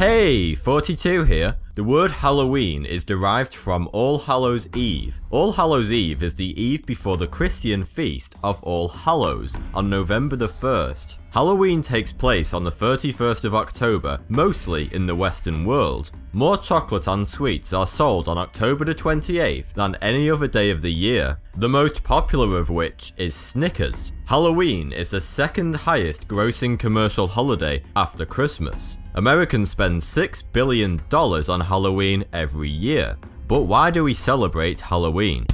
Hey, 42 here. The word Halloween is derived from All Hallows Eve. All Hallows Eve is the eve before the Christian feast of All Hallows on November the 1st. Halloween takes place on the 31st of October, mostly in the Western world. More chocolate and sweets are sold on October the 28th than any other day of the year, the most popular of which is Snickers. Halloween is the second highest grossing commercial holiday after Christmas. Americans spend $6 billion on Halloween every year. But why do we celebrate Halloween?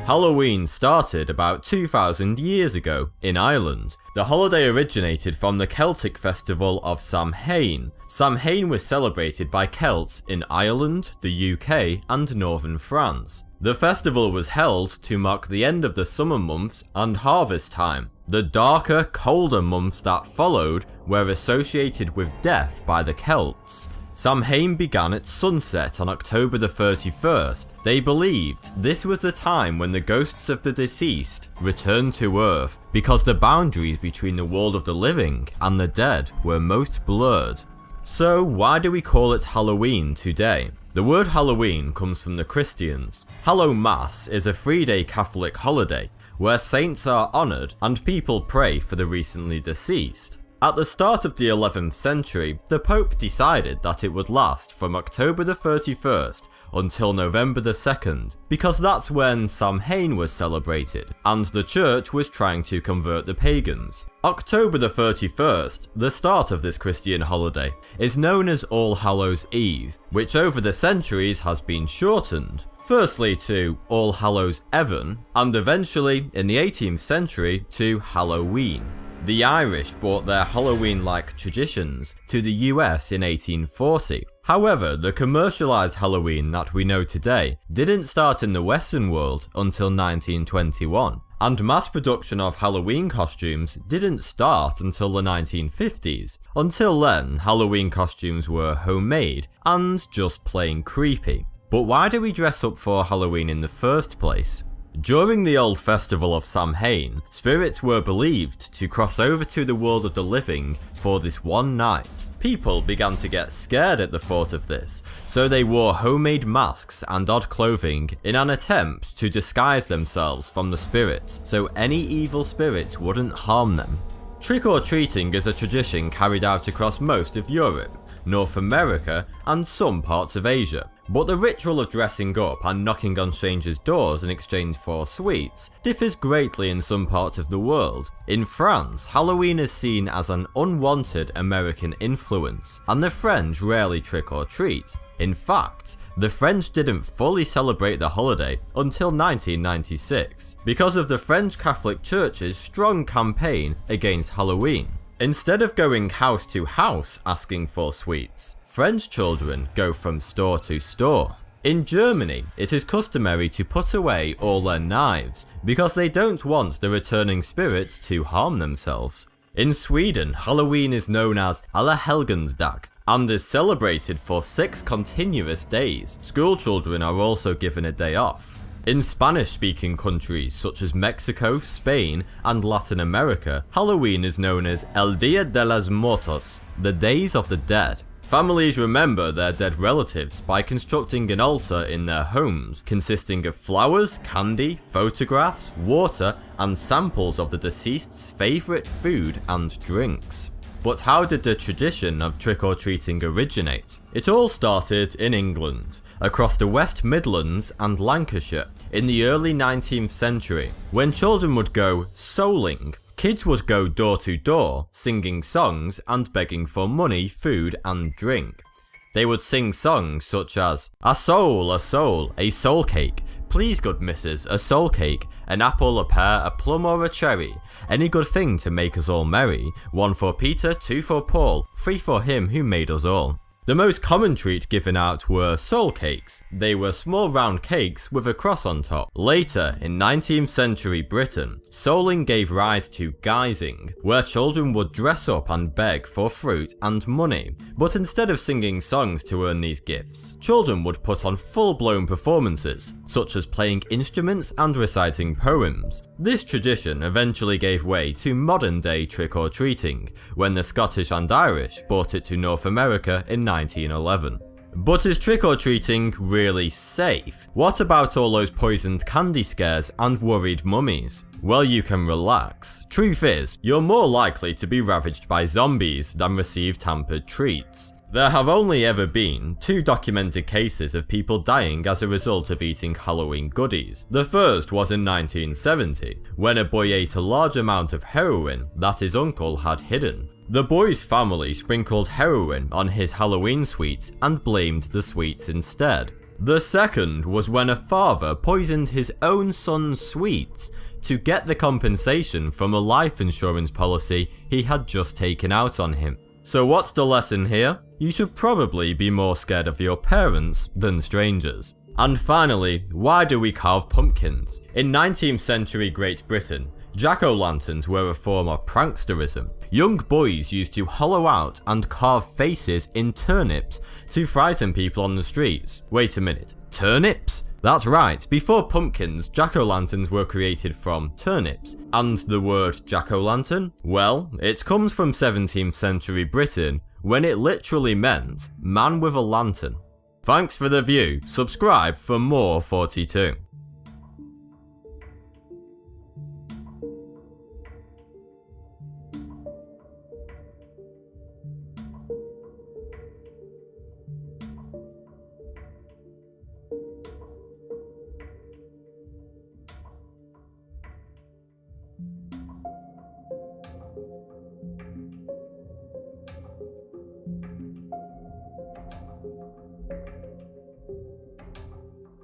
Halloween started about 2,000 years ago in Ireland. The holiday originated from the Celtic festival of Samhain. Samhain was celebrated by Celts in Ireland, the UK, and northern France. The festival was held to mark the end of the summer months and harvest time. The darker, colder months that followed were associated with death by the Celts. Samhain began at sunset on October the 31st. They believed this was the time when the ghosts of the deceased returned to Earth, because the boundaries between the world of the living and the dead were most blurred. So why do we call it Halloween today? The word Halloween comes from the Christians. Hallowmas is a 3-day Catholic holiday where saints are honoured and people pray for the recently deceased. At the start of the 11th century, the Pope decided that it would last from October the 31st until November the 2nd, because that's when Samhain was celebrated, and the church was trying to convert the pagans. October the 31st, the start of this Christian holiday, is known as All Hallows Eve, which over the centuries has been shortened. Firstly to All Hallows Even, and eventually, in the 18th century, to Halloween. The Irish brought their Halloween-like traditions to the US in 1840. However, the commercialized Halloween that we know today didn't start in the Western world until 1921, and mass production of Halloween costumes didn't start until the 1950s. Until then, Halloween costumes were homemade and just plain creepy. But why do we dress up for Halloween in the first place? During the old festival of Samhain, spirits were believed to cross over to the world of the living for this one night. People began to get scared at the thought of this, so they wore homemade masks and odd clothing in an attempt to disguise themselves from the spirits, so any evil spirits wouldn't harm them. Trick-or-treating is a tradition carried out across most of Europe, North America, and some parts of Asia. But the ritual of dressing up and knocking on strangers' doors in exchange for sweets differs greatly in some parts of the world. In France, Halloween is seen as an unwanted American influence, and the French rarely trick or treat. In fact, the French didn't fully celebrate the holiday until 1996, because of the French Catholic Church's strong campaign against Halloween. Instead of going house to house asking for sweets, French children go from store to store. In Germany, it is customary to put away all their knives because they don't want the returning spirits to harm themselves. In Sweden, Halloween is known as Alla Helgonsdag and is celebrated for 6 continuous days. School children are also given a day off. In Spanish-speaking countries such as Mexico, Spain, and Latin America, Halloween is known as El Día de los Muertos, the Days of the Dead. Families remember their dead relatives by constructing an altar in their homes, consisting of flowers, candy, photographs, water, and samples of the deceased's favourite food and drinks. But how did the tradition of trick-or-treating originate? It all started in England, across the West Midlands and Lancashire, in the early 19th century, when children would go souling. Kids would go door to door, singing songs and begging for money, food and drink. They would sing songs such as, a soul, a soul cake, please good missus, a soul cake, an apple, a pear, a plum or a cherry, any good thing to make us all merry, 1 for Peter, 2 for Paul, 3 for him who made us all. The most common treat given out were soul cakes. They were small round cakes with a cross on top. Later, in 19th century Britain, souling gave rise to guising, where children would dress up and beg for fruit and money. But instead of singing songs to earn these gifts, children would put on full-blown performances, such as playing instruments and reciting poems. This tradition eventually gave way to modern-day trick-or-treating, when the Scottish and Irish brought it to North America in 1911. But is trick-or-treating really safe? What about all those poisoned candy scares and worried mummies? Well, you can relax. Truth is, you're more likely to be ravaged by zombies than receive tampered treats. There have only ever been 2 documented cases of people dying as a result of eating Halloween goodies. The first was in 1970, when a boy ate a large amount of heroin that his uncle had hidden. The boy's family sprinkled heroin on his Halloween sweets and blamed the sweets instead. The second was when a father poisoned his own son's sweets to get the compensation from a life insurance policy he had just taken out on him. So what's the lesson here? You should probably be more scared of your parents than strangers. And finally, why do we carve pumpkins? In 19th century Great Britain, jack-o'-lanterns were a form of pranksterism. Young boys used to hollow out and carve faces in turnips to frighten people on the streets. Wait a minute, turnips? That's right, before pumpkins, jack-o'-lanterns were created from turnips. And the word jack-o'-lantern? Well, it comes from 17th century Britain, when it literally meant man with a lantern. Thanks for the view, subscribe for more 42.